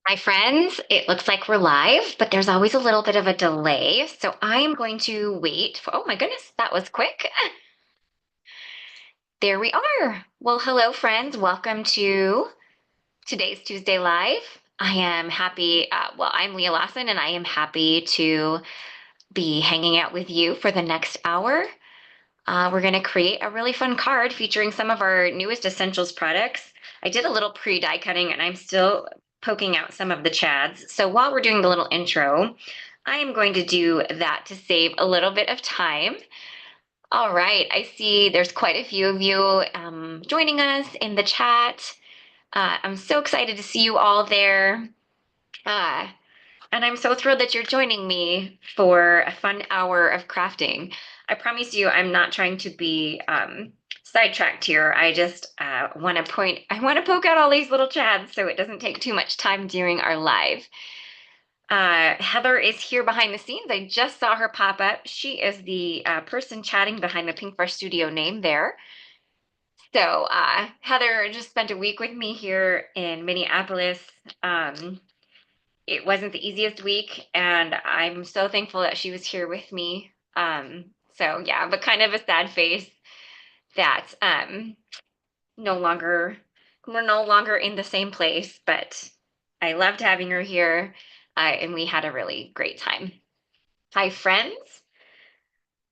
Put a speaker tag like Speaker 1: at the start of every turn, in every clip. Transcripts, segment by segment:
Speaker 1: Hi, friends. It looks like we're live, but there's always a little bit of a delay. So I am going to wait for, oh my goodness, that was quick. There we are. Well, hello, friends. Welcome to today's Tuesday Live. I am happy, I'm Leah Lawson, and I am happy to be hanging out with you for the next hour. We're going to create a really fun card featuring some of our newest Essentials products. I did a little pre-die cutting and I'm still poking out some of the chads. So while we're doing the little intro, I am going to do that to save a little bit of time. All right, I see there's quite a few of you joining us in the chat. I'm so excited to see you all there. Uh, and I'm so thrilled that you're joining me for a fun hour of crafting. I promise you, I'm not trying to be sidetracked here. I just want to I want to poke out all these little chads so it doesn't take too much time during our live. Heather is here behind the scenes. I just saw her pop up. She is the person chatting behind the Pinkfresh Studio name there. So Heather just spent a week with me here in Minneapolis. It wasn't the easiest week, and I'm so thankful that she was here with me. So yeah, but kind of a sad face that no longer we're no longer in the same place, but I loved having her here, and we had a really great time. Hi, friends.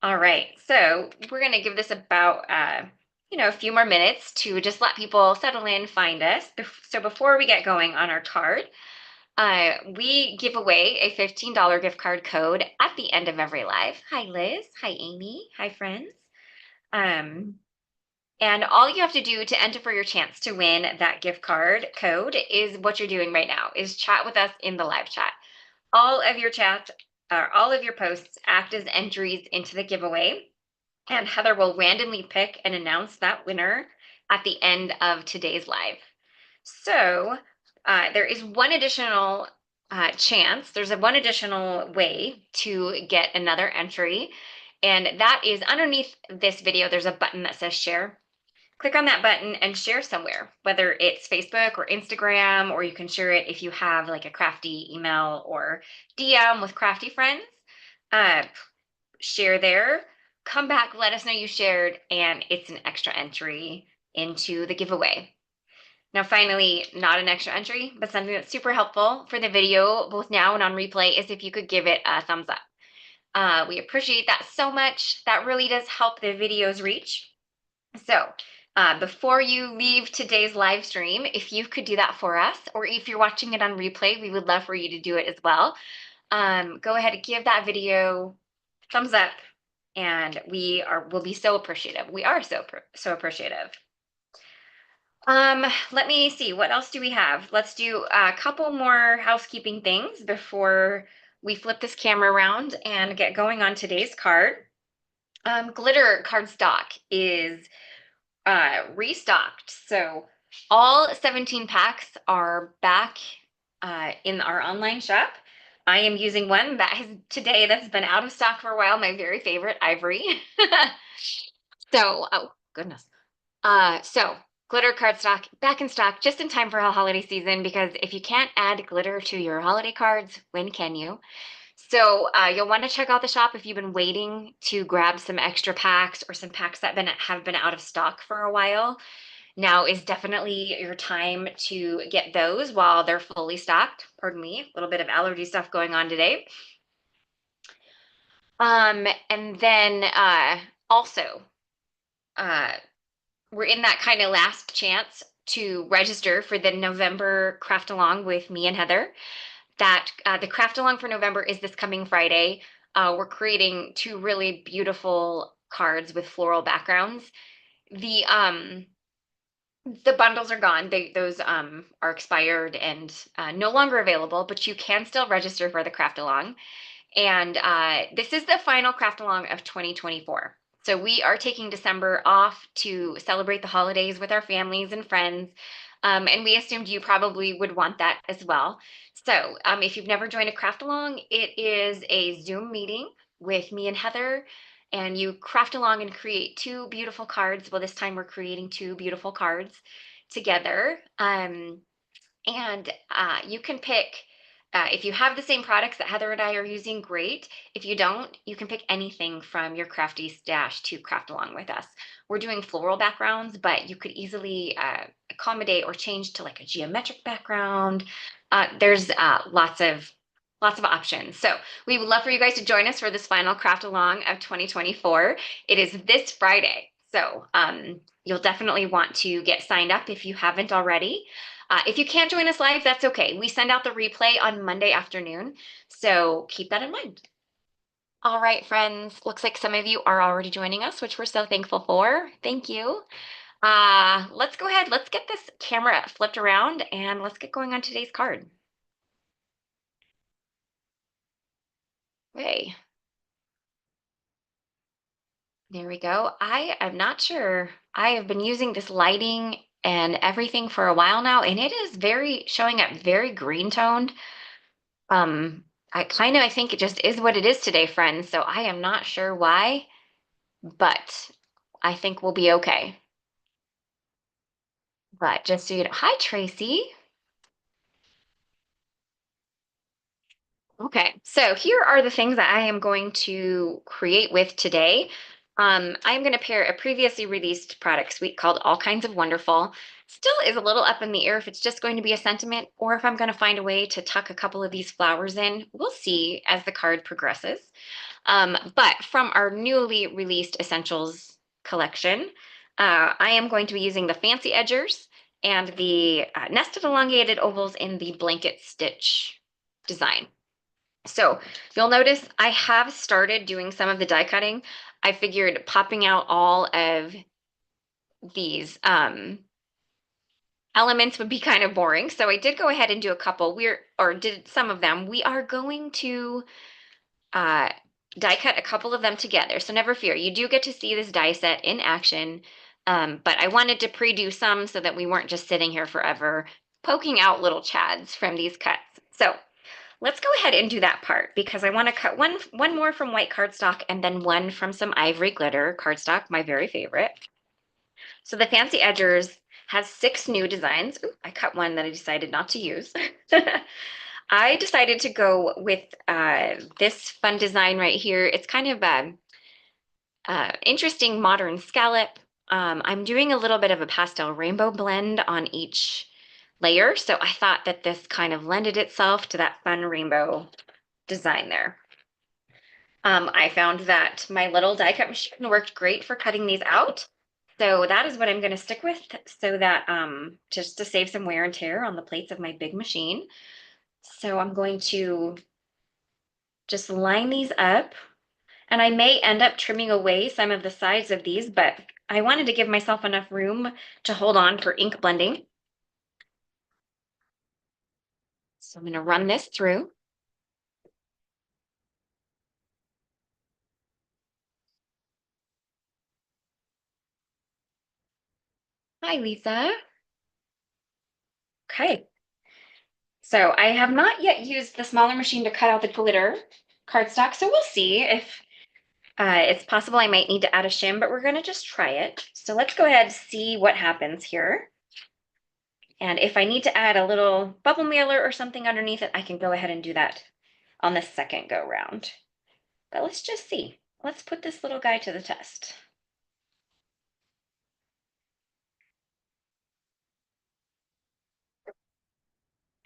Speaker 1: All right, so we're gonna give this about a few more minutes to just let people settle in, find us. So before we get going on our card, we give away a $15 gift card code at the end of every live. Hi, Liz. Hi, Amy. Hi, friends. Um, and all you have to do to enter for your chance to win that gift card code is what you're doing right now, is chat with us in the live chat. All of your chats, all of your posts act as entries into the giveaway, and Heather will randomly pick and announce that winner at the end of today's live. So there is one additional chance. There's one additional way to get another entry, and that is underneath this video. There's a button that says share. Click on that button and share somewhere, whether it's Facebook or Instagram, or you can share it if you have like a crafty email or DM with crafty friends. Uh, Share there. Come back, let us know you shared, and it's an extra entry into the giveaway. Now, finally, not an extra entry, but something that's super helpful for the video, both now and on replay, is if you could give it a thumbs up. We appreciate that so much. That really does help the video's reach. So before you leave today's live stream, if you could do that for us, or if you're watching it on replay, we would love for you to do it as well. Go ahead and give that video thumbs up, and will be so appreciative. We are so appreciative. Let me see, what else do we have? Let's do a couple more housekeeping things before we flip this camera around and get going on today's card. Glitter cardstock is restocked. So all 17 packs are back in our online shop. I am using one that has today that's been out of stock for a while, my very favorite, Ivory. So, oh goodness. So glitter cardstock back in stock just in time for a holiday season, because if you can't add glitter to your holiday cards, when can you? So you'll want to check out the shop if you've been waiting to grab some extra packs or some packs that have been out of stock for a while. Now is definitely your time to get those while they're fully stocked. Pardon me, a little bit of allergy stuff going on today. And then also, we're in that kind of last chance to register for the November craft along with me and Heather. That the craft along for November is this coming Friday. We're creating two really beautiful cards with floral backgrounds. The bundles are gone. Those are expired and no longer available, but you can still register for the craft along. And this is the final craft along of 2024. So we are taking December off to celebrate the holidays with our families and friends. And we assumed you probably would want that as well. So if you've never joined a craft along, it is a Zoom meeting with me and Heather, and you craft along and create two beautiful cards. Well, this time we're creating two beautiful cards together. And you can pick, if you have the same products that Heather and I are using, great. If you don't, you can pick anything from your crafty stash to craft along with us. We're doing floral backgrounds, but you could easily accommodate or change to like a geometric background. There's lots of options. So we would love for you guys to join us for this final craft along of 2024. It is this Friday. So you'll definitely want to get signed up if you haven't already. If you can't join us live, that's okay. We send out the replay on Monday afternoon, so keep that in mind. All right, friends, looks like some of you are already joining us, which we're so thankful for. Thank you. Let's go ahead. Let's get this camera flipped around and let's get going on today's card. Okay, there we go. I am not sure. I have been using this lighting and everything for a while now, and it is showing up very green toned. I think it just is what it is today, friends. So I am not sure why, but I think we'll be okay. But just so you know, hi, Tracy. Okay, so here are the things that I am going to create with today. I'm going to pair a previously released product suite called All Kinds of Wonderful. Still is a little up in the air if it's just going to be a sentiment or if I'm going to find a way to tuck a couple of these flowers in. We'll see as the card progresses. But from our newly released Essentials collection, I am going to be using the Fancy Edgers and the nested elongated ovals in the blanket stitch design. So you'll notice I have started doing some of the die cutting. I figured popping out all of these elements would be kind of boring. So I did go ahead and do a couple. Did some of them. We are going to uh, die cut a couple of them together. So never fear, you do get to see this die set in action. But I wanted to pre-do some so that we weren't just sitting here forever poking out little chads from these cuts. So let's go ahead and do that part because I want to cut one more from white cardstock and then one from some ivory glitter cardstock, my very favorite. So the Fancy Edgers has 6 new designs. Ooh, I cut one that I decided not to use. I decided to go with this fun design right here. It's kind of a interesting modern scallop. I'm doing a little bit of a pastel rainbow blend on each layer, so I thought that this kind of lended itself to that fun rainbow design there. I found that my little die cut machine worked great for cutting these out. So that is what I'm going to stick with so that just to save some wear and tear on the plates of my big machine. So I'm going to just line these up, and I may end up trimming away some of the sides of these, but I wanted to give myself enough room to hold on for ink blending. So I'm going to run this through. Hi, Lisa. Okay. So I have not yet used the smaller machine to cut out the glitter cardstock, so we'll see if it's possible I might need to add a shim, but we're going to just try it. So let's go ahead and see what happens here. And if I need to add a little bubble mailer or something underneath it, I can go ahead and do that on the second go round. But let's just see. Let's put this little guy to the test.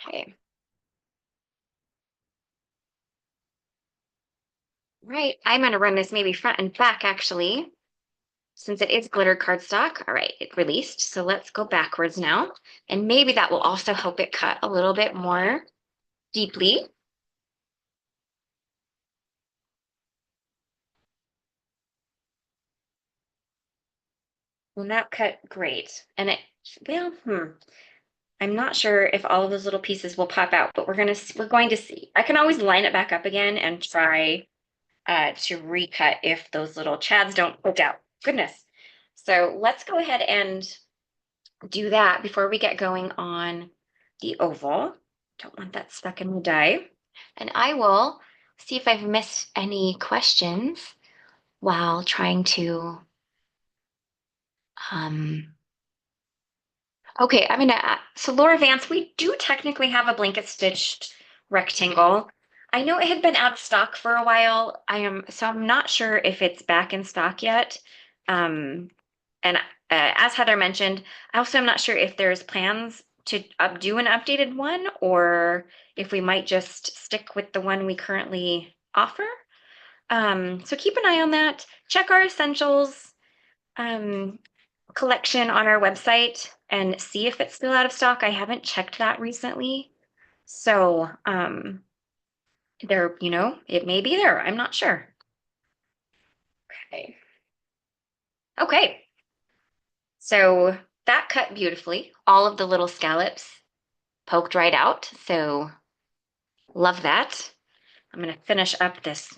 Speaker 1: Okay. Right, I'm going to run this maybe front and back actually, since it is glitter cardstock. All right, it released. So let's go backwards now. And maybe that will also help it cut a little bit more deeply. Well, that cut great. And well, I'm not sure if all of those little pieces will pop out, but we're going to see. I can always line it back up again and try to recut if those little chads don't poke out. Goodness. So let's go ahead and do that before we get going on the oval. Don't want that stuck in the die. And I will see if I've missed any questions while trying to Okay, I'm gonna, so Laura Vance, we do technically have a blanket stitched rectangle. I know it had been out of stock for a while. So I'm not sure if it's back in stock yet. And as Heather mentioned, I also am not sure if there's plans to do an updated one or if we might just stick with the one we currently offer. So keep an eye on that. Check our essentials collection on our website and see if it's still out of stock. I haven't checked that recently. So there, it may be there. I'm not sure. Okay. Okay. So that cut beautifully. All of the little scallops poked right out. So love that. I'm going to finish up this,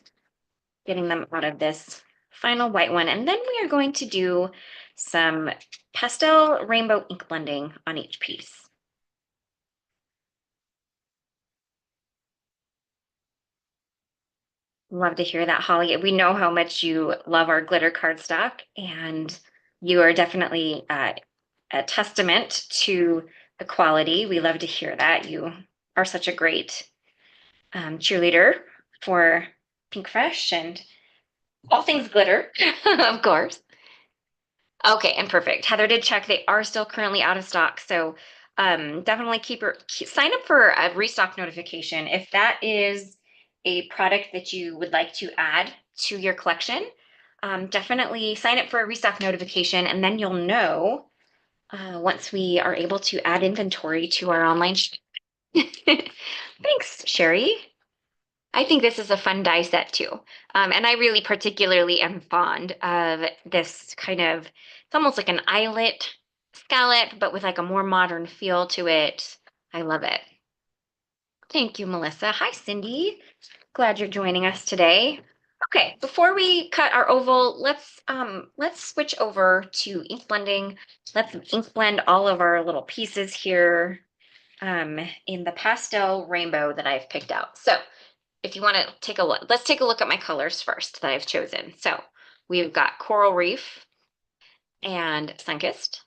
Speaker 1: getting them out of this final white one. And then we are going to do some pastel rainbow ink blending on each piece. Love to hear that, Holly. We know how much you love our glitter cardstock, and you are definitely a testament to the quality. We love to hear that. You are such a great cheerleader for Pinkfresh and all things glitter, of course. Okay, and perfect. Heather did check. They are still currently out of stock. So definitely sign up for a restock notification. If that is a product that you would like to add to your collection, definitely sign up for a restock notification, and then you'll know once we are able to add inventory to our online. Thanks, Sherry. I think this is a fun die set too. And I really particularly am fond of this kind of, it's almost like an eyelet scallop, but with like a more modern feel to it. I love it. Thank you, Melissa. Hi, Cindy. Glad you're joining us today. Okay, before we cut our oval, let's switch over to ink blending. Let's ink blend all of our little pieces here in the pastel rainbow that I've picked out. So if you want to take a look, let's take a look at my colors first that I've chosen. So we've got Coral Reef and Sunkissed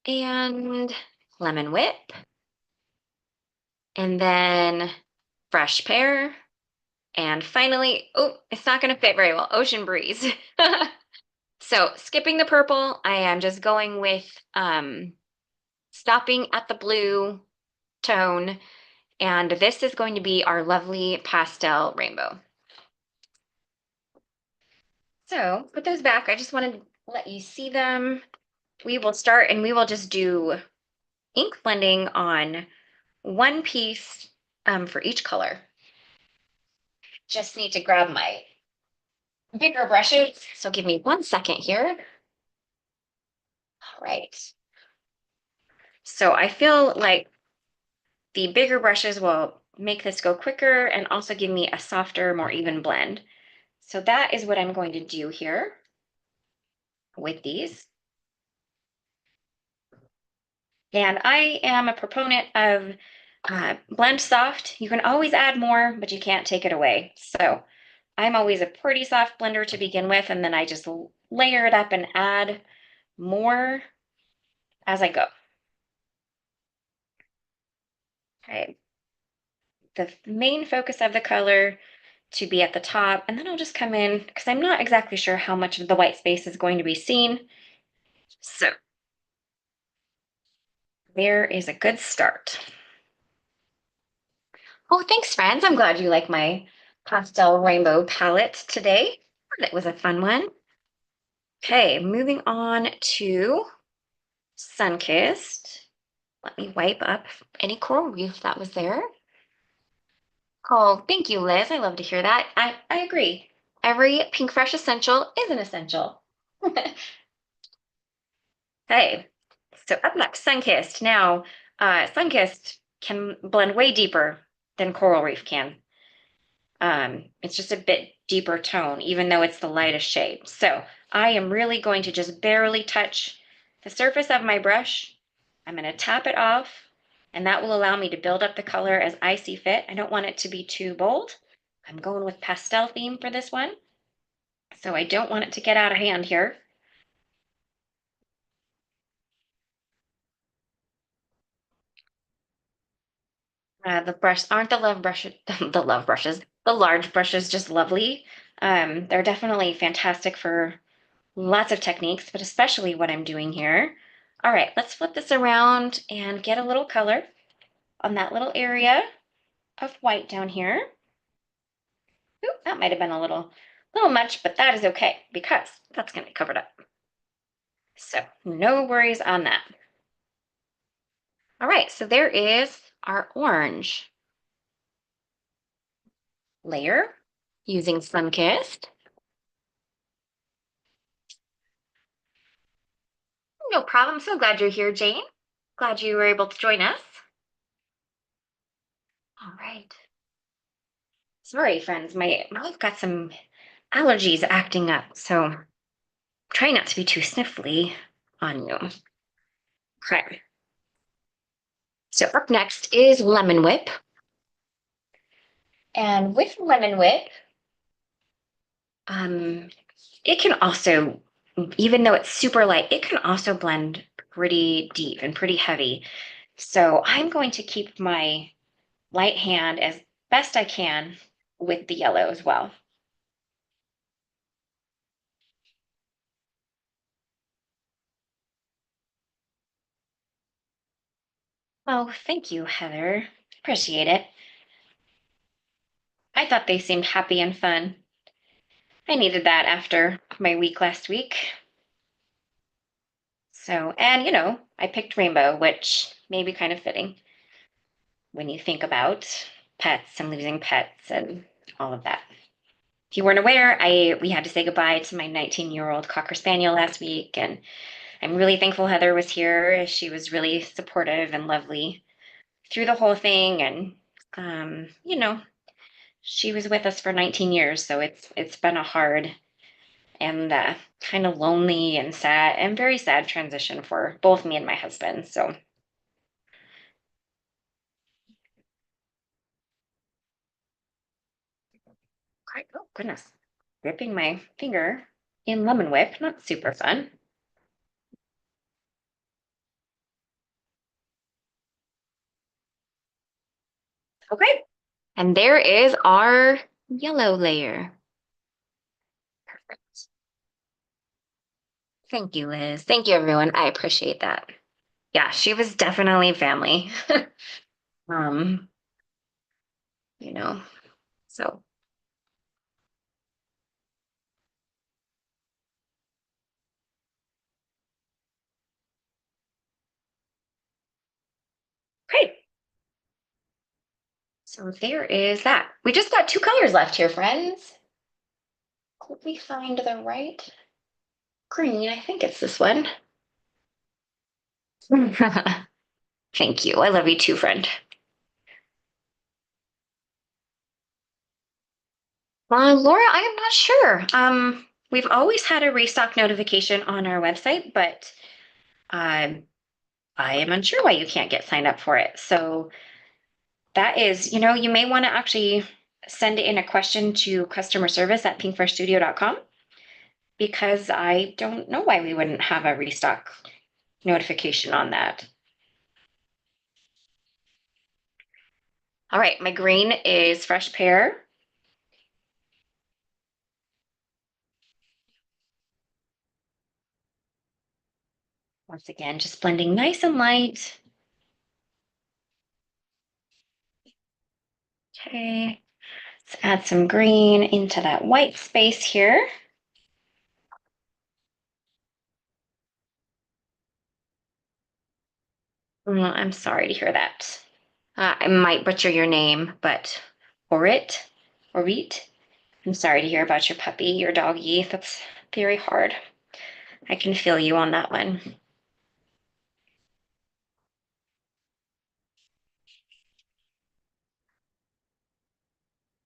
Speaker 1: and Lemon Whip and then Fresh Pear and finally, oh, it's not going to fit very well, Ocean Breeze. So skipping the purple, I am just going with stopping at the blue tone, and this is going to be our lovely pastel rainbow. So put those back. I just wanted to let you see them. We will start and we will just do ink blending on one piece for each color. Just need to grab my bigger brushes. So give me 1 second here. All right. So I feel like the bigger brushes will make this go quicker and also give me a softer, more even blend. So that is what I'm going to do here with these. And I am a proponent of blend soft. You can always add more, but you can't take it away. So I'm always a pretty soft blender to begin with, and then I just layer it up and add more as I go. Okay. The main focus of the color to be at the top, and then I'll just come in because I'm not exactly sure how much of the white space is going to be seen. So there is a good start. Oh, thanks, friends. I'm glad you like my pastel rainbow palette today. That was a fun one. Okay, moving on to Sunkissed. Let me wipe up any coral reef that was there. Oh, thank you, Liz. I love to hear that. I agree. Every Pinkfresh essential is an essential. Hey, so up next, Sunkissed. Now, Sunkissed can blend way deeper than coral reef can. It's just a bit deeper tone, even though it's the lightest shade. So I am really going to just barely touch the surface of my brush. I'm going to tap it off, and that will allow me to build up the color as I see fit. I don't want it to be too bold. I'm going with pastel theme for this one, so I don't want it to get out of hand here. The brush aren't the love brushes, the love brushes, the large brushes just lovely. They're definitely fantastic for lots of techniques, but especially what I'm doing here. All right, let's flip this around and get a little color on that little area of white down here. Ooh, that might have been a little much, but that is okay because that's going to be covered up. So no worries on that. All right, so there is our orange layer using Sunkissed. No problem. So glad you're here, Jane. Glad you were able to join us. All right. Sorry, friends. I've got some allergies acting up, so try not to be too sniffly on you. Okay. So up next is Lemon Whip. And with Lemon Whip, um, it can also, even though it's super light, it can also blend pretty deep and pretty heavy. So I'm going to keep my light hand as best I can with the yellow as well. Oh, thank you, Heather. Appreciate it. I thought they seemed happy and fun. I needed that after my week last week. So, and I picked rainbow, which may be kind of fitting when you think about pets and losing pets and all of that. If you weren't aware, we had to say goodbye to my 19-year-old Cocker Spaniel last week, and I'm really thankful Heather was here. She was really supportive and lovely through the whole thing, and she was with us for 19 years, so it's been a hard and kind of lonely and sad and very sad transition for both me and my husband. So, oh goodness, gripping my finger in lemon whip, not super fun. Okay, and there is our yellow layer. Perfect. Thank you, Liz. Thank you, everyone. I appreciate that. Yeah, she was definitely family. um, you know, so great. So there is that. We just got two colors left here, friends. Could we find the right green? I think it's this one. Thank you. I love you too, friend. Laura, I am not sure. We've always had a restock notification on our website, but um, I am unsure why you can't get signed up for it. So that is, you may want to actually send in a question to customer service at pinkfreshstudio.com because I don't know why we wouldn't have a restock notification on that. All right, my green is fresh pear. Once again, just blending nice and light. Okay, let's add some green into that white space here. I'm sorry to hear that. I might butcher your name, but Orit, Orit. I'm sorry to hear about your puppy, your doggy. That's very hard. I can feel you on that one.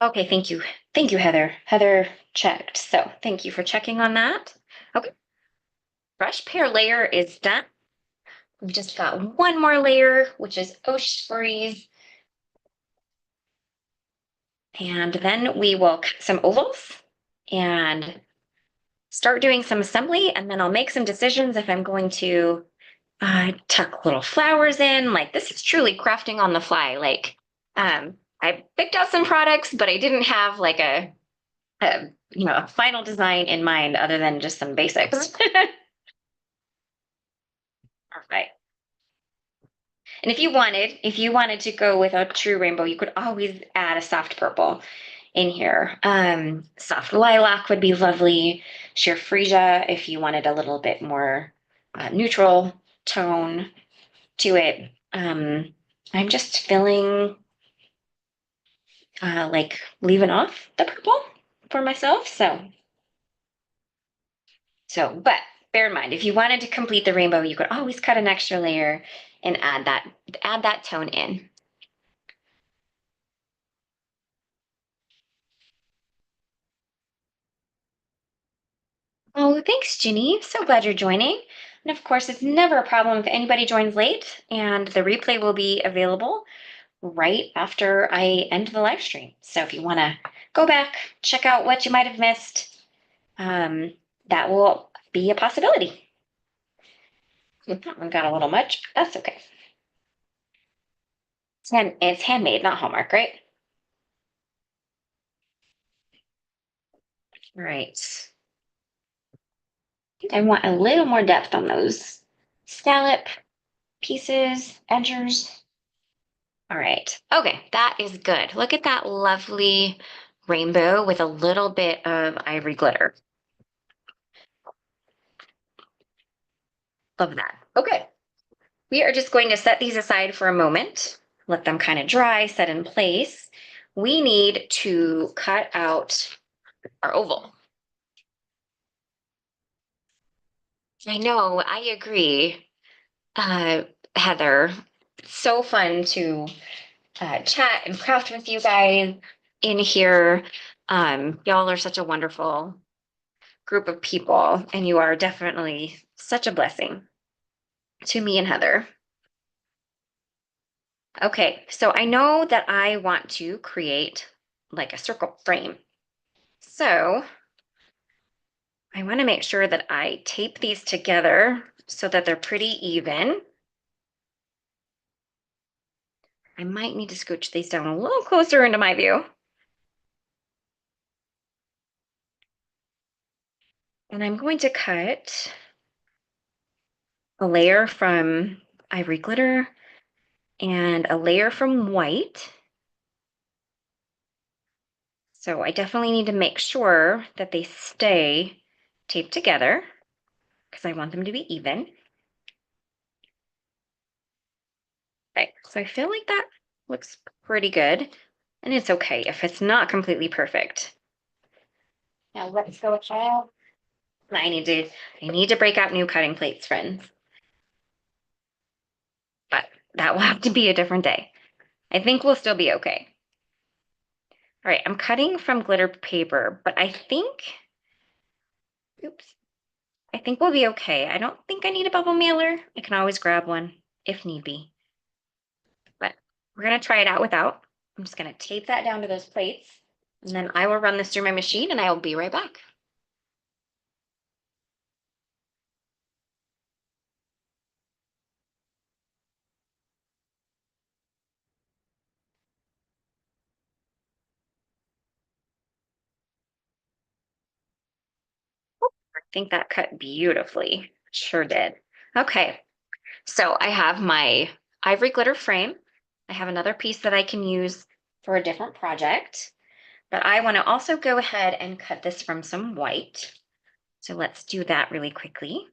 Speaker 1: Okay, thank you. Thank you, Heather. Heather checked. So thank you for checking on that. Okay, fresh pear layer is done. We've just got one more layer, which is Osh Freeze. And then we will cut some ovals and start doing some assembly. And then I'll make some decisions if I'm going to tuck little flowers in. Like this is truly crafting on the fly. Like I picked out some products, but I didn't have like a final design in mind other than just some basics. All right. And if you wanted to go with a true rainbow, you could always add a soft purple in here. Soft lilac would be lovely. Sheer freesia if you wanted a little bit more neutral tone to it. I'm just feeling like leaving off the purple for myself. But bear in mind, if you wanted to complete the rainbow, you could always cut an extra layer and add that tone in. Oh, thanks, Ginny. So glad you're joining. And of course, it's never a problem if anybody joins late, and the replay will be available right after I end the live stream. So if you want to go back, check out what you might have missed, um, that will be a possibility. That one got a little much. That's okay. It's handmade, not Hallmark, right? All right. I think I want a little more depth on those scallop pieces, edgers. All right. Okay, that is good. Look at that lovely rainbow with a little bit of ivory glitter. Love that. Okay. We are just going to set these aside for a moment, let them kind of dry, set in place. We need to cut out our oval. I know, I agree, Heather. So fun to chat and craft with you guys in here. Y'all are such a wonderful group of people, and you are definitely such a blessing to me and Heather. Okay, so I know that I want to create like a circle frame. So I want to make sure that I tape these together so that they're pretty even. I might need to scooch these down a little closer into my view. And I'm going to cut a layer from ivory glitter and a layer from white. So I definitely need to make sure that they stay taped together because I want them to be even. Okay, so I feel like that looks pretty good. And it's okay if it's not completely perfect. Now let's go ahead. I need to break out new cutting plates, friends. But that will have to be a different day. I think we'll still be okay. All right, I'm cutting from glitter paper, but oops, I think we'll be okay. I don't think I need a bubble mailer. I can always grab one if need be. But we're gonna try it out without. I'm just gonna tape that down to those plates, and then I will run this through my machine and I will be right back. I think that cut beautifully. Sure did. Okay, so I have my ivory glitter frame. I have another piece that I can use for a different project, but I want to also go ahead and cut this from some white. So let's do that really quickly.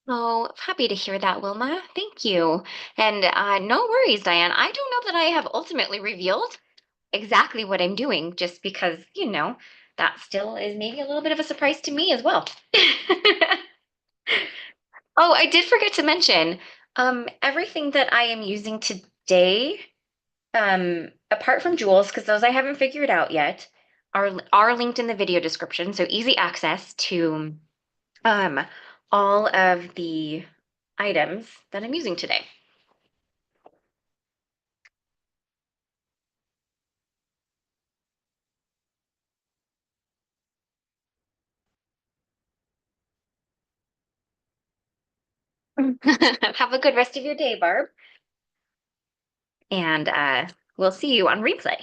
Speaker 1: Oh, happy to hear that, Wilma. Thank you. And no worries, Diane. I don't know that I have ultimately revealed exactly what I'm doing, just because, that still is maybe a little bit of a surprise to me as well. Oh, I did forget to mention, everything that I am using today, apart from jewels, because those I haven't figured out yet, are linked in the video description, so easy access to um, all of the items that I'm using today. Have a good rest of your day, Barb. And we'll see you on replay.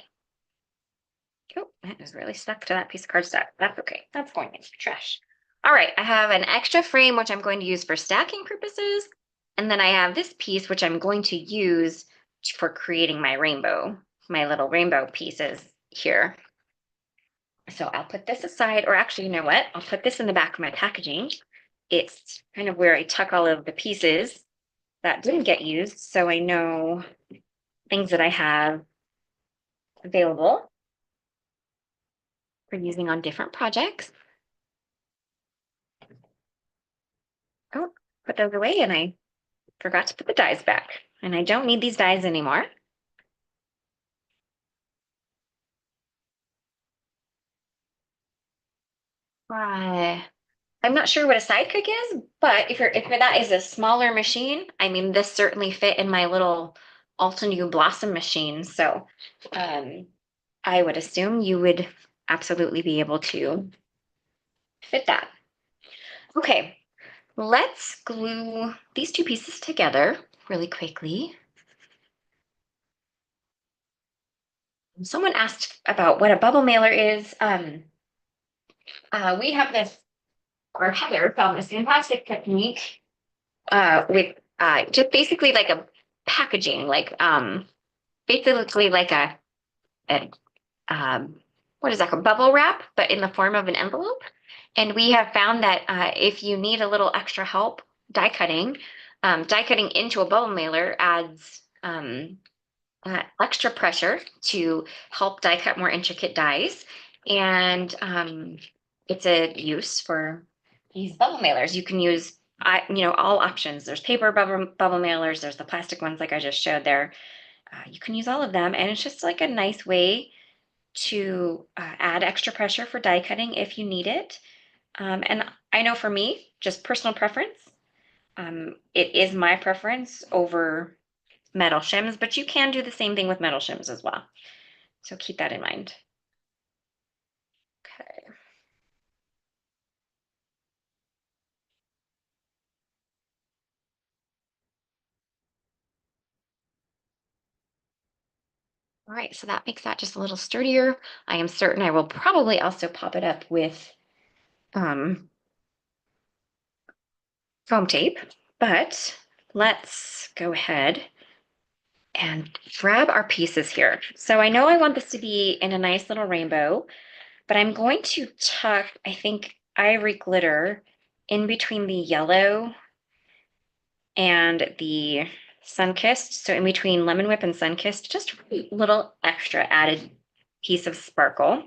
Speaker 1: Oh, that is really stuck to that piece of cardstock. That's okay. That's going into the trash. All right, I have an extra frame, which I'm going to use for stacking purposes. And then I have this piece, which I'm going to use for creating my rainbow, my little rainbow pieces here. So I'll put this aside, or actually, you know what? I'll put this in the back of my packaging. It's kind of where I tuck all of the pieces that didn't get used, so I know things that I have available for using on different projects. Oh, put those away, and I forgot to put the dies back. And I don't need these dies anymore. Uh, I'm not sure what a sidekick is, but if that is a smaller machine, I mean, this certainly fit in my little Alta New Blossom machine. So I would assume you would absolutely be able to fit that. Okay, let's glue these two pieces together really quickly. Someone asked about what a bubble mailer is. We have this, or Heather found this fantastic technique with just basically like a packaging, like basically like a what is that called? Bubble wrap, but in the form of an envelope. And we have found that if you need a little extra help die cutting into a bubble mailer adds extra pressure to help die cut more intricate dies. And it's a use for these bubble mailers. You can use all options. There's paper bubble mailers, there's the plastic ones like I just showed there. You can use all of them, and it's just like a nice way to add extra pressure for die cutting if you need it. And I know for me, just personal preference, it is my preference over metal shims, but you can do the same thing with metal shims as well. So keep that in mind. Okay. All right, so that makes that just a little sturdier. I am certain I will probably also pop it up with foam tape, but let's go ahead and grab our pieces here. So I know I want this to be in a nice little rainbow, but I'm going to tuck, I think, ivory glitter in between the yellow and the Sunkissed. So in between Lemon Whip and Sunkissed, just a little extra added piece of sparkle.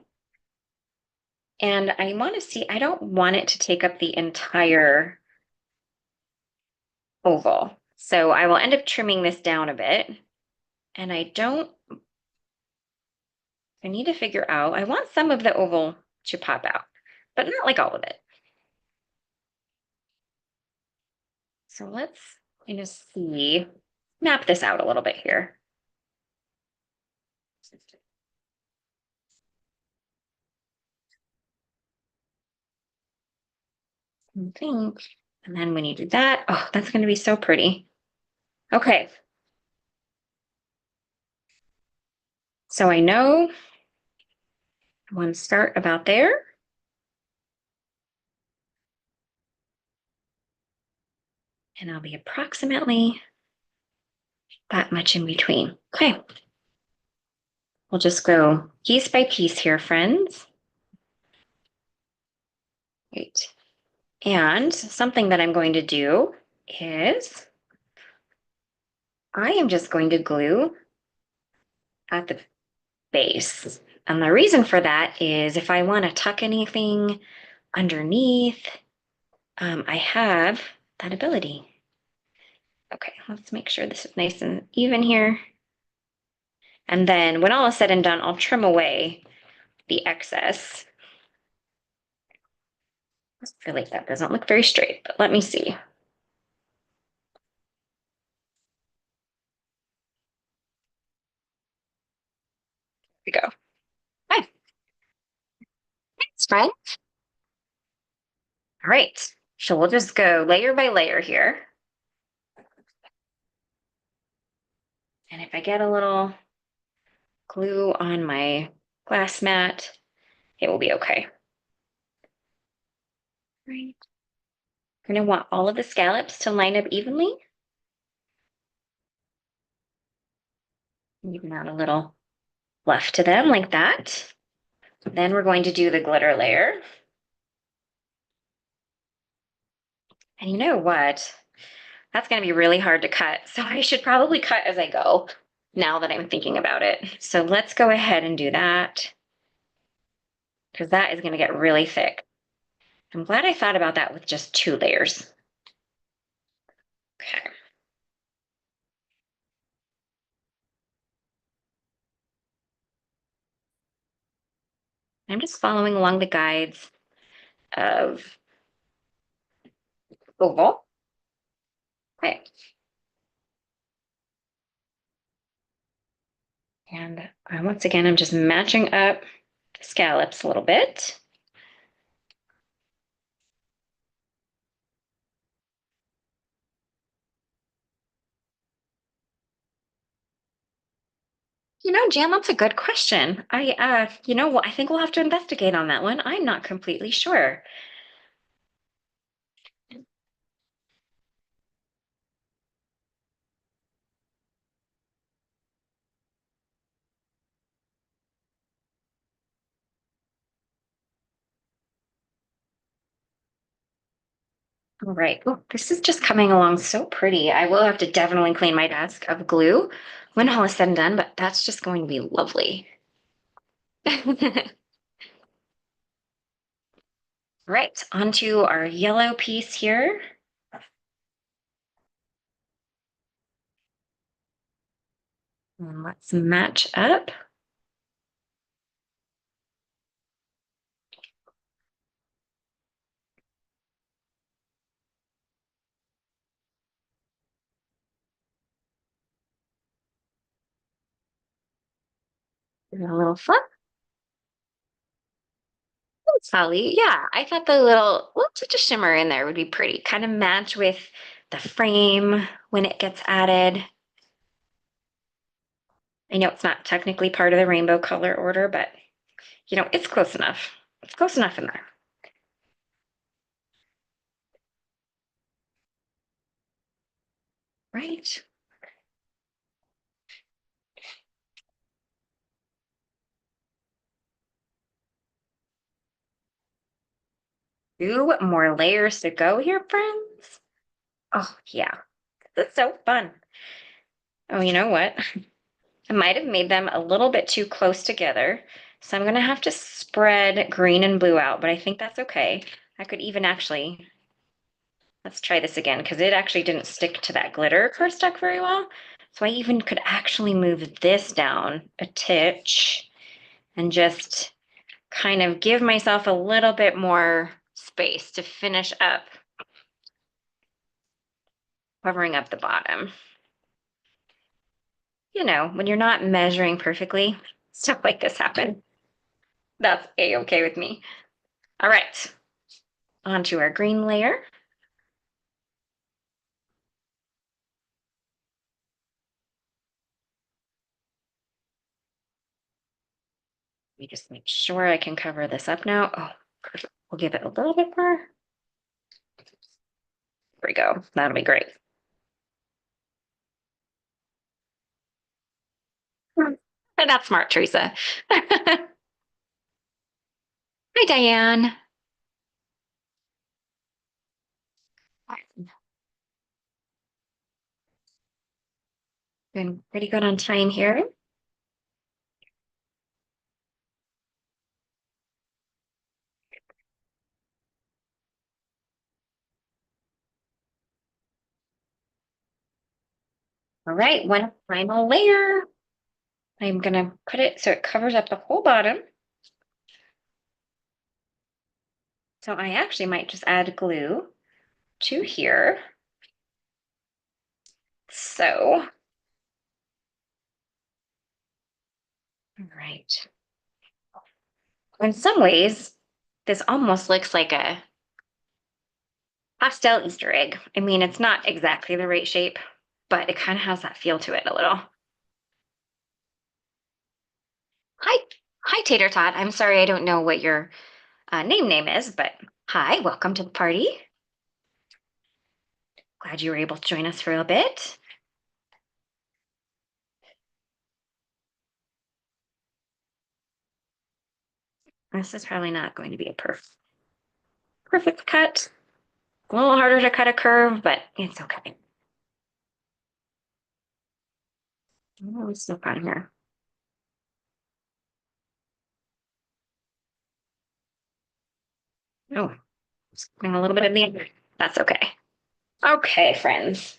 Speaker 1: And I want to see, I don't want it to take up the entire oval. So I will end up trimming this down a bit. And I need to figure out, I want some of the oval to pop out, but not like all of it. So let's see, map this out a little bit here. I think, and then when you do that, oh, that's going to be so pretty. Okay. So I know I want to start about there. And I'll be approximately that much in between. Okay. We'll just go piece by piece here, friends. Great. And something that I'm going to do is I am just going to glue at the base. And the reason for that is if I want to tuck anything underneath, I have that ability. Okay, let's make sure this is nice and even here. And then when all is said and done, I'll trim away the excess. I feel like that doesn't look very straight, but let me see. Here we go. Okay. Thanks, friend. All right. So we'll just go layer by layer here. And if I get a little glue on my glass mat, it will be okay. Right. You're gonna want all of the scallops to line up evenly. Even add a little fluff to them like that. Then we're going to do the glitter layer. And you know what? That's going to be really hard to cut. So I should probably cut as I go now that I'm thinking about it. So let's go ahead and do that because that is going to get really thick. I'm glad I thought about that with just 2 layers. Okay. I'm just following along the guides of oval. Okay. And once again, I'm just matching up the scallops a little bit. Jan, that's a good question. I think we'll have to investigate on that one. I'm not completely sure. All right. Oh, this is just coming along so pretty. I will have to definitely clean my desk of glue when all is said and done, but that's just going to be lovely. Right, onto our yellow piece here. And let's match up. And a little flip. Thanks, Holly. Yeah, I thought the little touch of shimmer in there would be pretty. Kind of match with the frame when it gets added. I know it's not technically part of the rainbow color order, but it's close enough. It's close enough in there. Right. 2 more layers to go here, friends. Oh, yeah. That's so fun. Oh, you know what? I might have made them a little bit too close together. So I'm going to have to spread green and blue out, but I think that's okay. I could even actually, let's try this again because it actually didn't stick to that glitter cardstock very well. So I even could actually move this down a titch and just kind of give myself a little bit more space to finish up covering up the bottom. When you're not measuring perfectly, stuff like this happen. That's a-okay with me. All right, onto our green layer. Let me just make sure I can cover this up now. Oh, perfect. We'll give it a little bit more. There we go. That'll be great. That's smart, Teresa. Hi, Diane. Been pretty good on time here. All right, one final layer. I'm gonna put it so it covers up the whole bottom. So I actually might just add glue to here. So, all right. In some ways, this almost looks like a pastel Easter egg. I mean, it's not exactly the right shape, but it kind of has that feel to it a little. Hi, Tater Tot. I'm sorry I don't know what your name is, but hi, welcome to the party. Glad you were able to join us for a bit. This is probably not going to be a perfect cut. A little harder to cut a curve, but it's okay. Oh, it's no fun here. Oh, it's getting a little bit of the. That's okay. Okay, friends.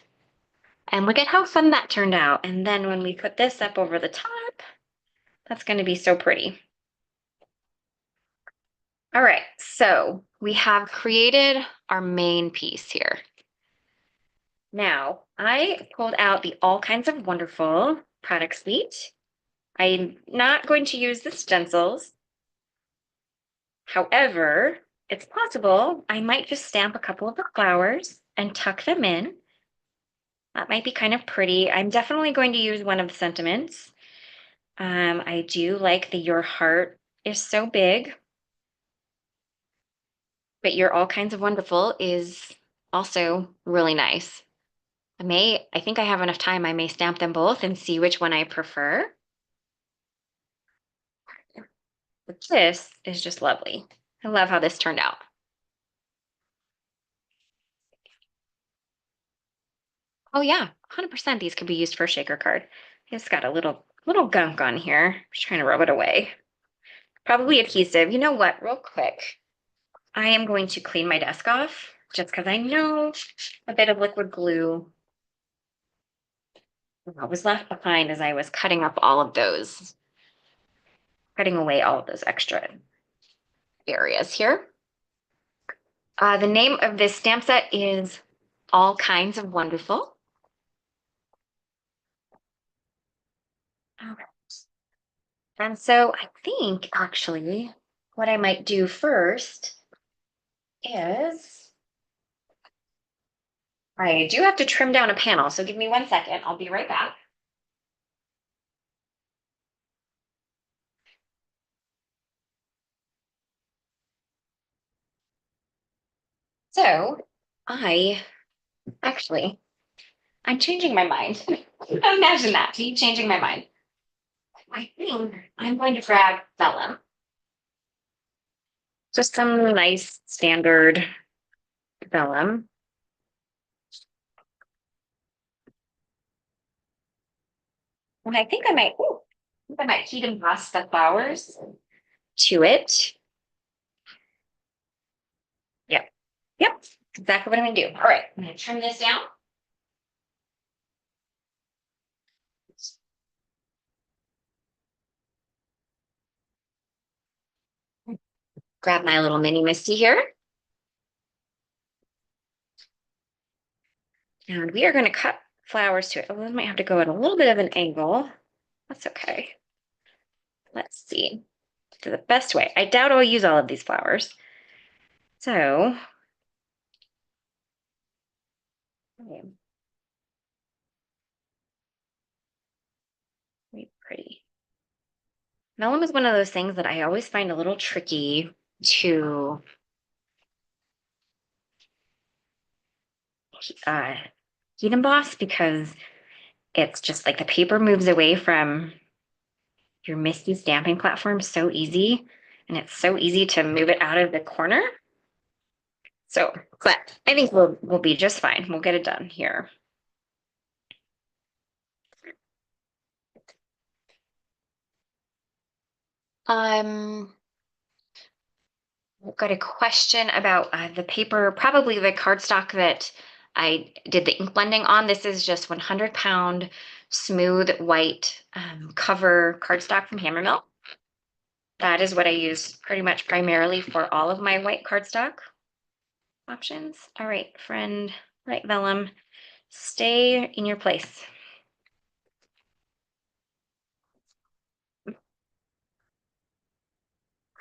Speaker 1: And look at how fun that turned out. And then when we put this up over the top, that's going to be so pretty. All right, so we have created our main piece here. Now, I pulled out the All Kinds of Wonderful product suite. I'm not going to use the stencils. However, it's possible I might just stamp a couple of the flowers and tuck them in. That might be kind of pretty. I'm definitely going to use one of the sentiments. I do like the Your Heart is so big, but Your All Kinds of Wonderful is also really nice. I think I have enough time. I may stamp them both and see which one I prefer. But this is just lovely. I love how this turned out. Oh yeah, 100% these could be used for a shaker card. It's got a little gunk on here. Just trying to rub it away. Probably adhesive. You know what? Real quick, I am going to clean my desk off just because I know a bit of liquid glue was left behind as I was cutting up all of those, cutting away all of those extra areas here. The name of this stamp set is All Kinds of Wonderful. All right. And so I think actually what I might do first is I do have to trim down a panel. So give me 1 second. I'll be right back. So I actually, I'm changing my mind. Imagine that, me changing my mind. I think I'm going to grab vellum. Just some nice standard vellum. And I think I might heat emboss the flowers to it. Yep. Yep. Exactly what I'm gonna do. All right. I'm gonna trim this down. Grab my little mini Misty here. And we are going to cut flowers to it. Oh, this might have to go at a little bit of an angle. That's okay. Let's see. To the best way. I doubt I'll use all of these flowers. So, okay. Very pretty. Vellum is one of those things that I always find a little tricky to uh, heat emboss because it's just like the paper moves away from your Misty stamping platform so easy, and it's so easy to move it out of the corner. So, but I think we'll be just fine. We'll get it done here. Um, I've got a question about the paper, probably the cardstock that I did the ink blending on. This is just 100-pound smooth white cover cardstock from Hammermill. That is what I use pretty much primarily for all of my white cardstock options. All right, friend, right, vellum, stay in your place.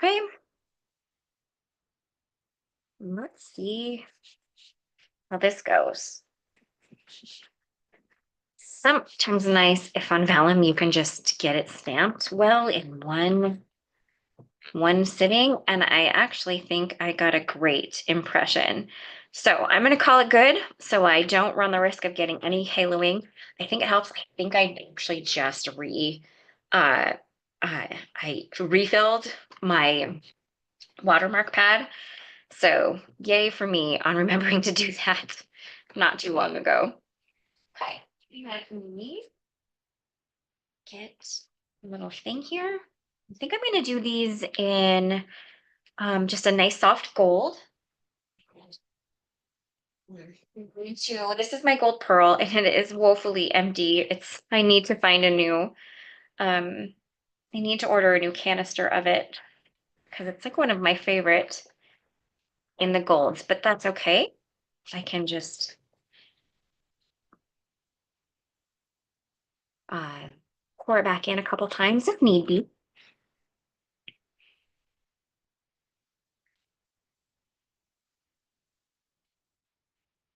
Speaker 1: Okay. Let's see how this goes. sometimes nice if on vellum you can just get it stamped well in one sitting, and I actually think I got a great impression. So I'm going to call it good so I don't run the risk of getting any haloing. I think it helps. I think I actually just uh, I refilled my watermark pad. So yay for me on remembering to do that not too long ago. Okay, let me get a little thing here. I think I'm going to do these in just a nice soft gold. This is my gold pearl and it is woefully empty. I need to find a new, um, I need to order a new canister of it because it's like one of my favorite in the golds, but that's okay. I can just uh, pour it back in a couple times if need be.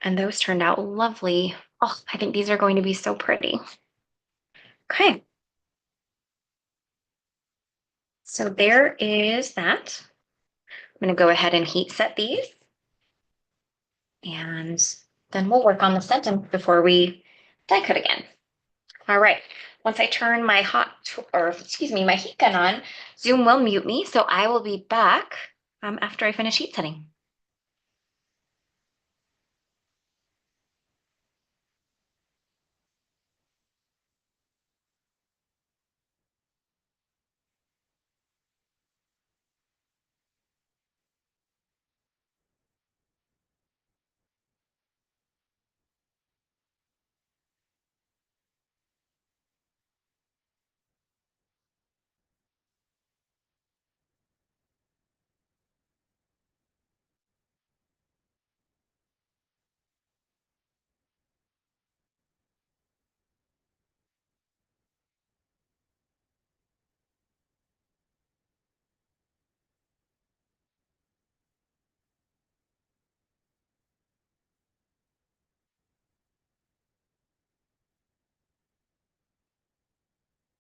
Speaker 1: And those turned out lovely. Oh, I think these are going to be so pretty. Okay. So there is that. I'm going to go ahead and heat set these. And then we'll work on the sentence before we die cut again. All right. Once I turn my my heat gun on, Zoom will mute me. So I will be back after I finish heat setting.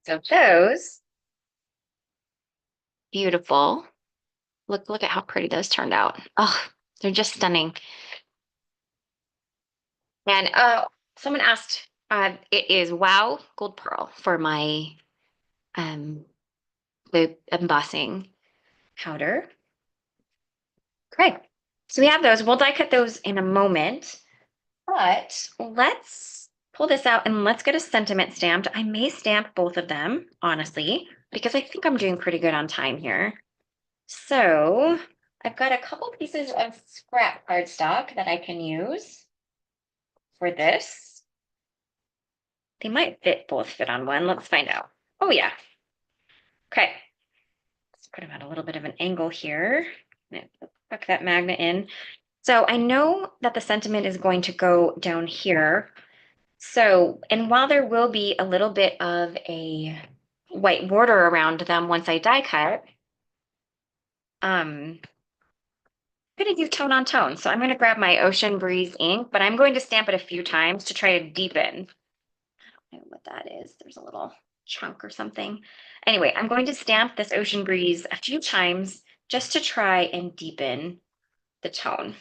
Speaker 1: So those, beautiful. Look at how pretty those turned out. Oh, they're just stunning. And someone asked, it is Wow Gold Pearl for my the embossing powder. Great. So we have those. We'll die cut those in a moment, but let's pull this out and let's get a sentiment stamped. I may stamp both of them, honestly, because I think I'm doing pretty good on time here. So I've got a couple pieces of scrap cardstock that I can use for this. They might both fit on one. Let's find out. Oh yeah. Okay. Let's put them at a little bit of an angle here. Tuck that magnet in. So I know that the sentiment is going to go down here. So, and while there will be a little bit of a white border around them once I die cut, I'm going to do tone on tone. So I'm going to grab my Ocean Breeze ink, but I'm going to stamp it a few times to try to deepen. I don't know what that is. There's a little chunk or something. Anyway, I'm going to stamp this Ocean Breeze a few times just to try and deepen the tone.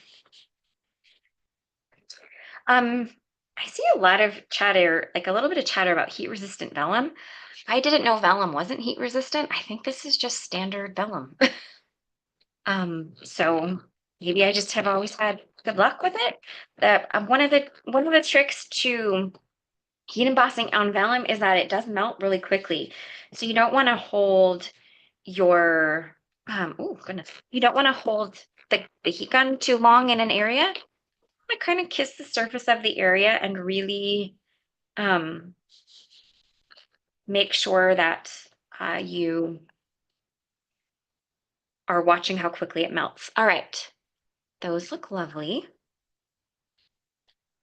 Speaker 1: I see a lot of chatter, like a little bit of chatter about heat resistant vellum. I didn't know vellum wasn't heat resistant. I think this is just standard vellum. So maybe I just have always had good luck with it. One of the tricks to heat embossing on vellum is that it does melt really quickly. So you don't want to hold your oh goodness, you don't want to hold the heat gun too long in an area. I kind of kiss the surface of the area and really make sure that you are watching how quickly it melts. All right, those look lovely.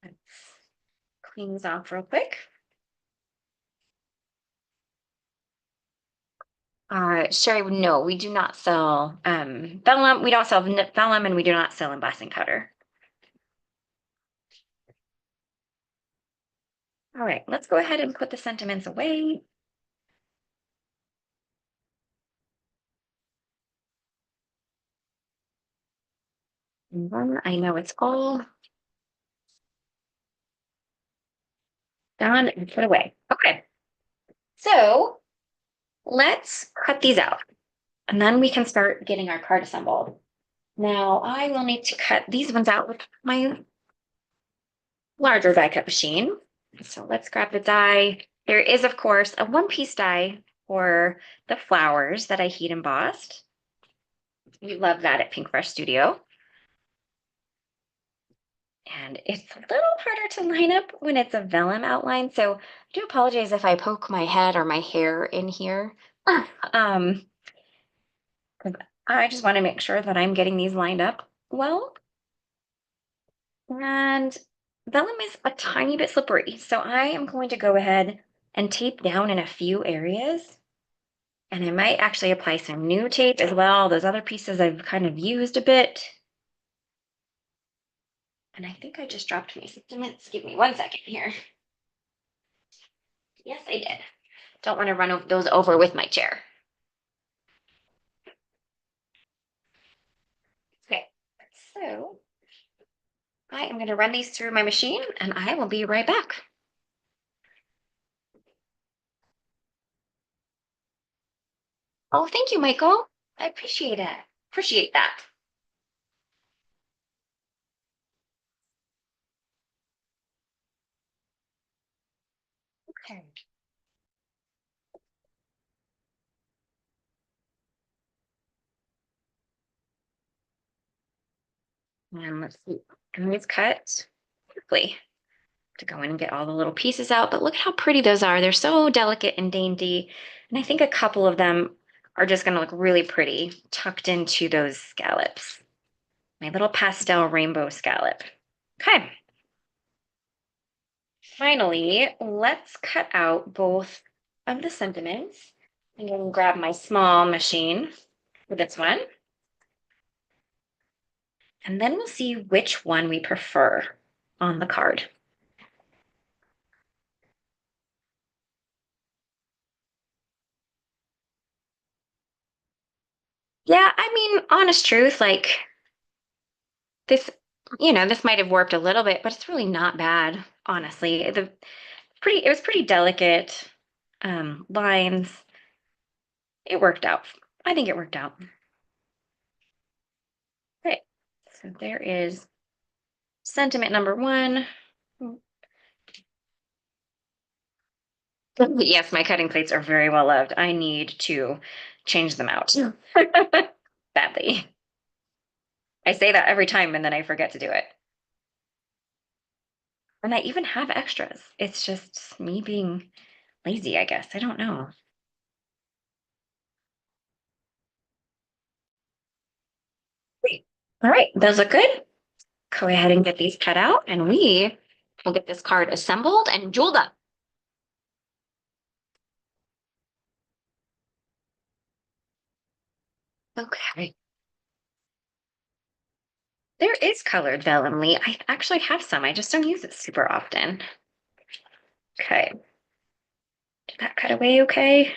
Speaker 1: Let's clean these off real quick. Sherry, no, we do not sell vellum. We don't sell vellum, and we do not sell embossing powder. All right, let's go ahead and put the sentiments away. And then I know it's all done and put away. Okay, so let's cut these out and then we can start getting our card assembled. Now I will need to cut these ones out with my larger die cut machine. So let's grab the die. There is, of course, a one-piece die for the flowers that I heat embossed. We love that at Pinkfresh Studio. And it's a little harder to line up when it's a vellum outline. So I do apologize if I poke my head or my hair in here. 'Cause I just want to make sure that I'm getting these lined up well. And vellum is a tiny bit slippery. So I am going to go ahead and tape down in a few areas. And I might actually apply some new tape as well. Those other pieces I've kind of used a bit. And I think I just dropped my sentiments. Give me 1 second here. Yes, I did. Don't want to run those over with my chair. Okay, so I am going to run these through my machine and I will be right back. Oh, thank you, Michael. I appreciate it. Appreciate that. Okay. And let's see. And these cut quickly to go in and get all the little pieces out. But look how pretty those are. They're so delicate and dainty. And I think a couple of them are just going to look really pretty tucked into those scallops. My little pastel rainbow scallop. Okay. Finally, let's cut out both of the sentiments. I'm going to grab my small machine for this one. And then we'll see which one we prefer on the card. Yeah, I mean, honest truth, like this, this might have warped a little bit, but it's really not bad, honestly. It was pretty delicate lines. It worked out. I think it worked out. Okay, so there is sentiment number one. Yes, my cutting plates are very well loved. I need to change them out badly. I say that every time and then I forget to do it. And I even have extras. It's just me being lazy, I guess. I don't know. Great. All right, those look good. Go ahead and get these cut out and we will get this card assembled and jeweled up. Okay. There is colored vellum, Lee. I actually have some. I just don't use it super often. Okay. Did that cut away okay?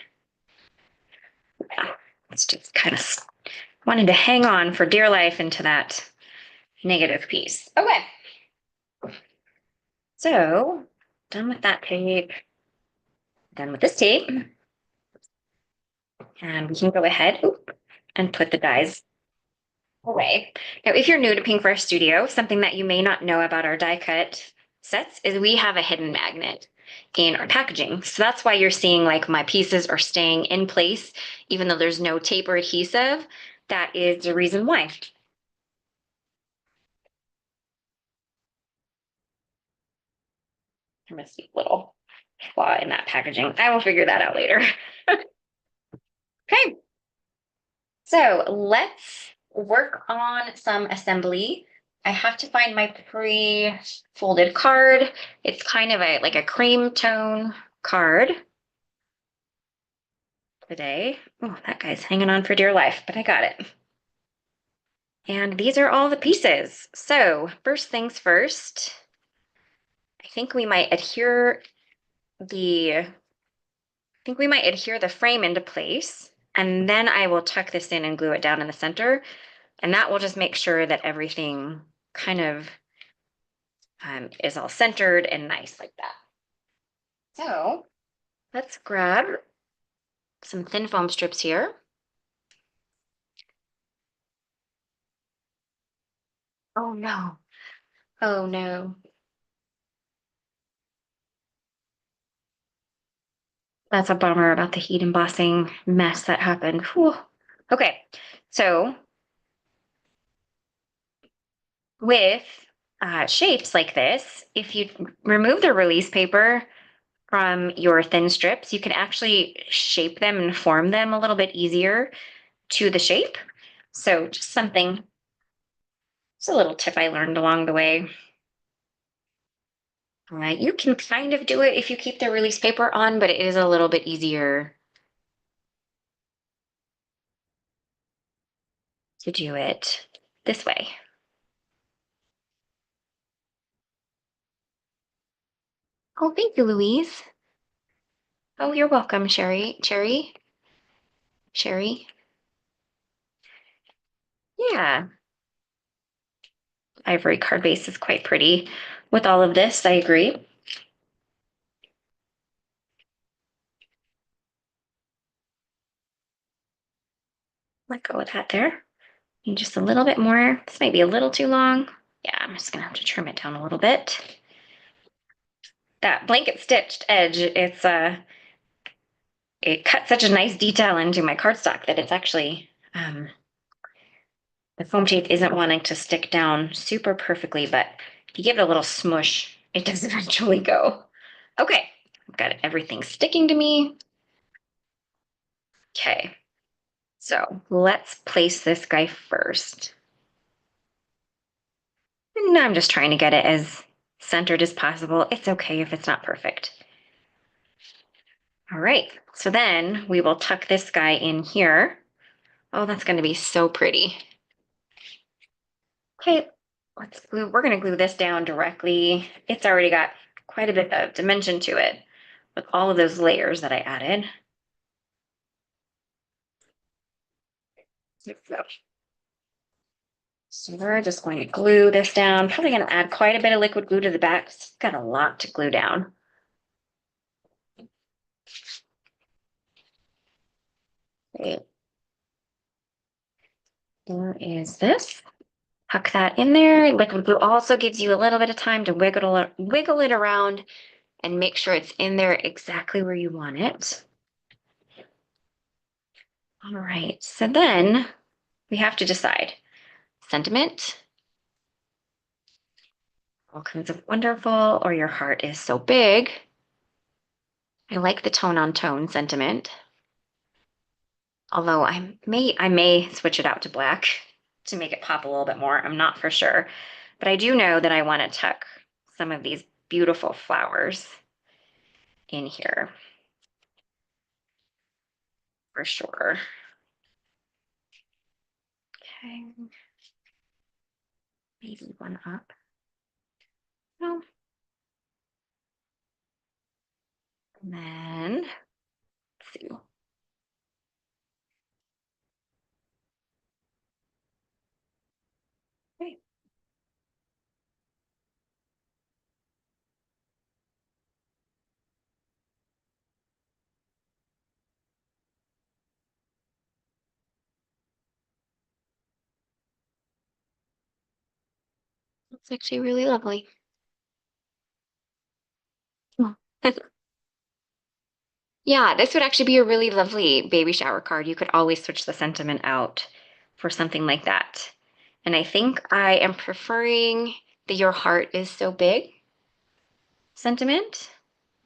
Speaker 1: Yeah. It's just kind of wanted to hang on for dear life into that negative piece. Okay. So, done with that tape. Done with this tape. And we can go ahead and put the dies away. Now, if you're new to Pinkfresh Studio, something that you may not know about our die cut sets is we have a hidden magnet in our packaging. So that's why you're seeing like my pieces are staying in place, even though there's no tape or adhesive. That is the reason why. There must be a little flaw in that packaging. I will figure that out later. Okay. So let's work on some assembly. I have to find my pre-folded card. It's kind of like a cream tone card today. Oh, that guy's hanging on for dear life, but I got it. And these are all the pieces. So first things first, I think we might adhere I think we might adhere the frame into place, and then I will tuck this in and glue it down in the center. And that will just make sure that everything kind of is all centered and nice like that. So let's grab some thin foam strips here. Oh no. Oh no. That's a bummer about the heat embossing mess that happened. Whew. Okay, so with shapes like this, if you remove the release paper from your thin strips, you can actually shape them and form them a little bit easier to the shape. So just something, it's a little tip I learned along the way. You can kind of do it if you keep the release paper on, but it is a little bit easier to do it this way. Oh, thank you, Louise. Oh, you're welcome, Sherry. Yeah, ivory card base is quite pretty with all of this. I agree. Let go of that there. And just a little bit more. This might be a little too long. Yeah, I'm just gonna have to trim it down a little bit. That blanket stitched edge, it cuts such a nice detail into my cardstock that it's actually the foam tape isn't wanting to stick down super perfectly, but if you give it a little smush, it does eventually go. Okay, I've got everything sticking to me. Okay, so let's place this guy first. And I'm just trying to get it as centered as possible. It's okay if it's not perfect. All right, so then we will tuck this guy in here. Oh, that's going to be so pretty. Okay, we're going to glue this down directly. It's already got quite a bit of dimension to it with all of those layers that I added. So we're just going to glue this down. Probably going to add quite a bit of liquid glue to the back. It's got a lot to glue down. Okay. There is this. Tuck that in there. Liquid glue also gives you a little bit of time to wiggle it around and make sure it's in there exactly where you want it. All right, so then we have to decide sentiment, all kinds of wonderful, or your heart is so big. I like the tone on tone sentiment. Although I may switch it out to black to make it pop a little bit more. I'm not for sure. But I do know that I want to tuck some of these beautiful flowers in here for sure. Okay. Maybe one up. No. And then let's see. Okay. It's actually really lovely. Oh. Yeah, this would actually be a really lovely baby shower card. You could always switch the sentiment out for something like that. And I think I am preferring the Your Heart is So Big sentiment.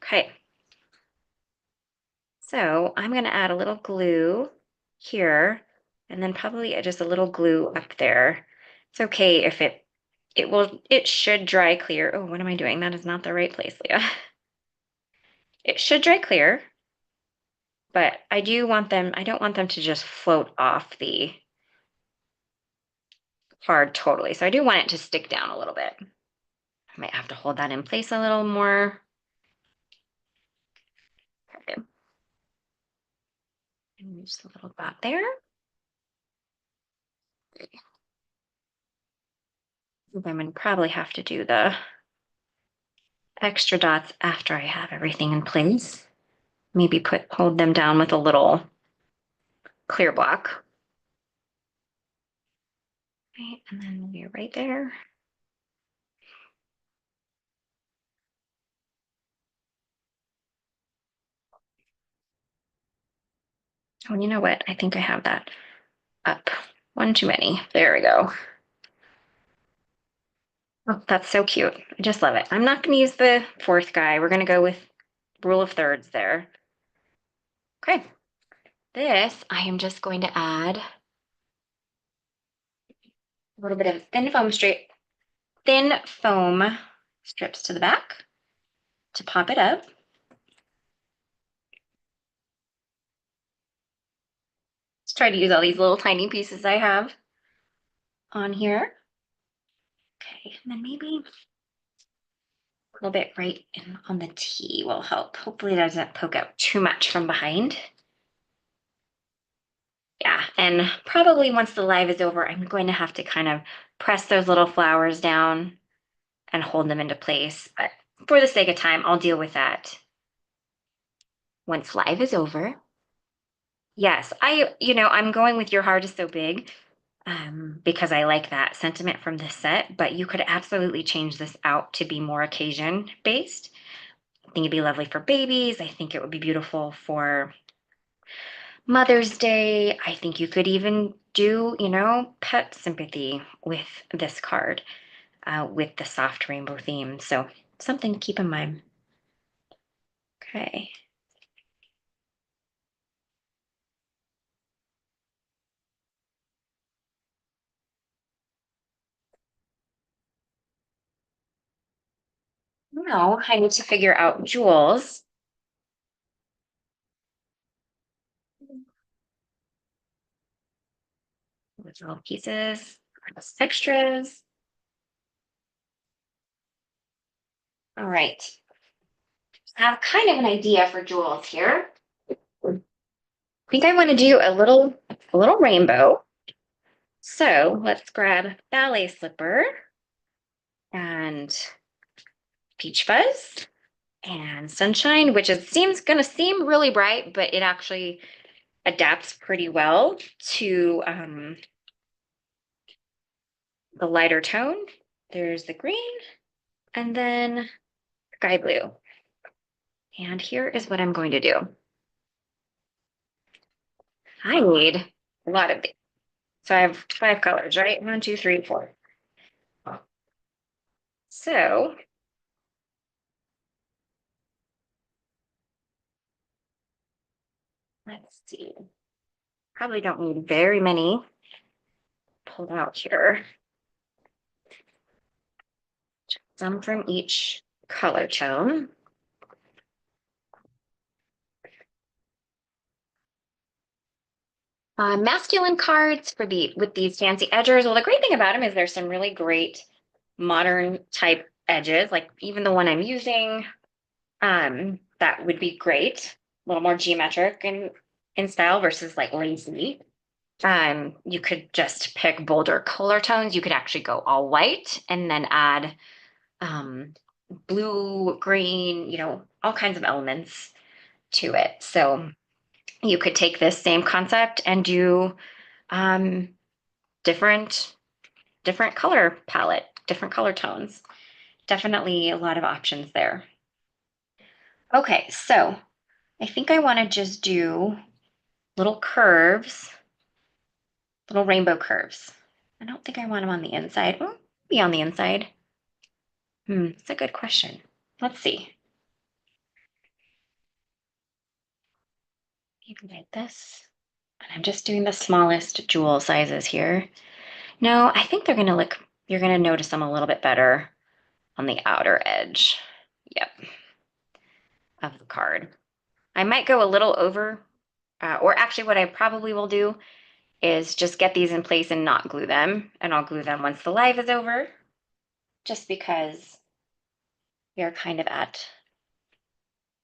Speaker 1: Okay. So I'm going to add a little glue here and then probably just a little glue up there. It's okay if it should dry clear. Oh, what am I doing? That is not the right place, Leah. It should dry clear, but I don't want them to just float off the card totally. So I do want it to stick down a little bit. I might have to hold that in place a little more. And just a little dot there. I'm going to probably have to do the extra dots after I have everything in place. Maybe hold them down with a little clear block. Right, and then we're right there. Oh, you know what? I think I have that up. One too many. There we go. Oh, that's so cute. I just love it. I'm not going to use the fourth guy. We're going to go with rule of thirds there. Okay. This, I am just going to add a little bit of thin foam strips to the back to pop it up. Let's try to use all these little tiny pieces I have on here. Okay, and then maybe a little bit right in on the T will help. Hopefully it doesn't poke out too much from behind. Yeah, and probably once the live is over, I'm going to have to kind of press those little flowers down and hold them into place. But for the sake of time, I'll deal with that once live is over. Yes, I'm going with Your Heart is So Big because I like that sentiment from this set, but you could absolutely change this out to be more occasion based. I think it'd be lovely for babies. I think it would be beautiful for Mother's Day. I think you could even do, pet sympathy with this card with the soft rainbow theme. So something to keep in mind. Okay. Now I need to figure out jewels. With little pieces, just extras. All right. I have kind of an idea for jewels here. I think I want to do a little rainbow. So let's grab ballet slipper and peach fuzz and sunshine, which seems gonna seem really bright, but it actually adapts pretty well to the lighter tone. There's the green and then sky blue. And here is what I'm going to do. I need a lot of these. So I have 5 colors, right? 1, 2, 3, 4. So let's see. Probably don't need very many pulled out here. Some from each color tone. Masculine cards with these fancy edgers. Well, the great thing about them is there's some really great modern type edges, like even the one I'm using. That would be great. A little more geometric in style versus like lacy. You could just pick bolder color tones. You could actually go all white and then add blue, green, all kinds of elements to it. So you could take this same concept and do um, different color palette, different color tones. Definitely a lot of options there. Okay, so I think I want to just do little curves, little rainbow curves. I don't think I want them on the inside. Oh, maybe on the inside. It's a good question. Let's see. Maybe like this. And I'm just doing the smallest jewel sizes here. No, I think you're gonna notice them a little bit better on the outer edge. Yep. Of the card. I might go a little over, or actually what I probably will do is just get these in place and not glue them. And I'll glue them once the live is over, just because we are kind of at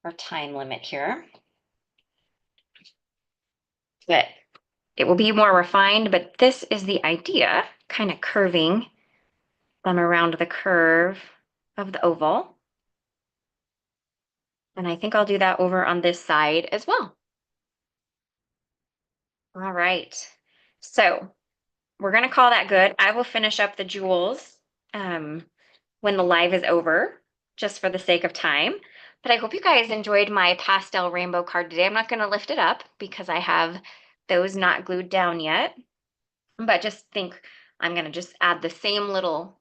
Speaker 1: our time limit here. but it will be more refined, but this is the idea, kind of curving them around the curve of the oval. And I think I'll do that over on this side as well. All right. So we're going to call that good. I will finish up the jewels when the live is over, just for the sake of time. But I hope you guys enjoyed my pastel rainbow card today. I'm not going to lift it up because I have those not glued down yet. But just think I'm going to just add the same little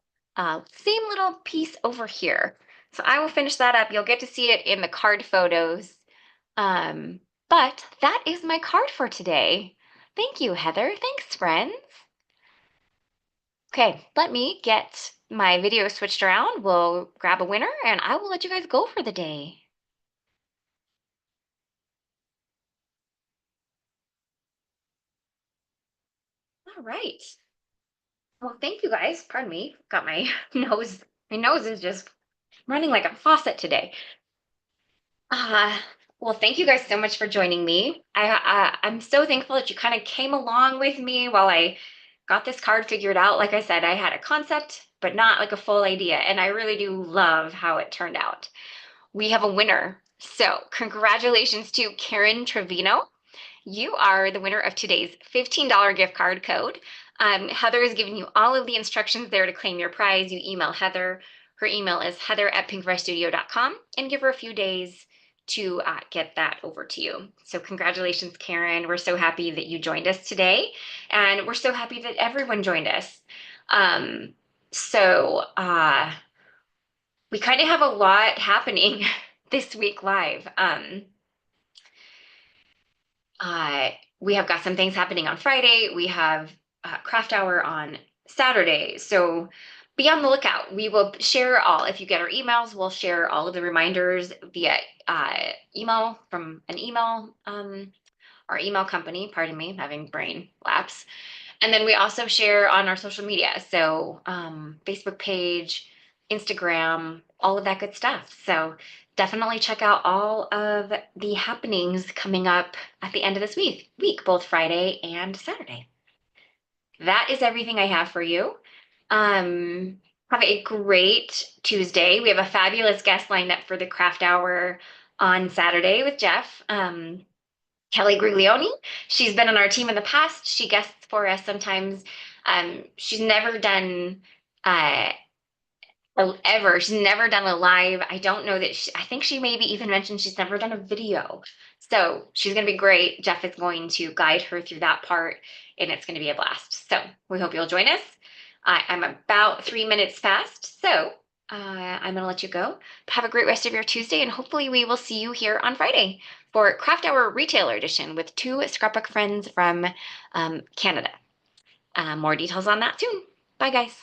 Speaker 1: piece over here. So I will finish that up. You'll get to see it in the card photos. Um, but that is my card for today. Thank you, Heather. Thanks, friends. Okay, let me get my video switched around. We'll grab a winner and I will let you guys go for the day. All right. Well, thank you guys. Pardon me. Got my my nose is just running like a faucet today. Uh, well, thank you guys so much for joining me. I'm so thankful that you kind of came along with me while I got this card figured out. Like I said, I had a concept, but not like a full idea, and I really do love how it turned out. We have a winner. So, congratulations to Karen Trevino. You are the winner of today's $15 gift card code. Heather has given you all of the instructions there to claim your prize. You email Heather. Her email is heather@pinkfreshstudio.com, and give her a few days to get that over to you. So congratulations, Karen. We're so happy that you joined us today, and we're so happy that everyone joined us. Um, so we kind of have a lot happening this week live. We have got some things happening on Friday. We have craft hour on Saturday. So be on the lookout. We will share all, if you get our emails, we'll share all of the reminders via email from an email, our email company, pardon me, having brain lapse. And then we also share on our social media. So Facebook page, Instagram, all of that good stuff. So definitely check out all of the happenings coming up at the end of this week, both Friday and Saturday. That is everything I have for you. Have a great Tuesday. We have a fabulous guest lined up for the craft hour on Saturday with Jeff. Kelly Griglione. She's been on our team in the past. She guests for us sometimes. She's never done uh, ever. She's never done a live. I don't know that I think she maybe even mentioned she's never done a video. So she's going to be great. Jeff is going to guide her through that part, and it's going to be a blast. So we hope you'll join us. I'm about 3 minutes past, so I'm going to let you go. Have a great rest of your Tuesday, and hopefully we will see you here on Friday for Craft Hour Retailer Edition with two scrapbook friends from Canada. More details on that soon. Bye, guys.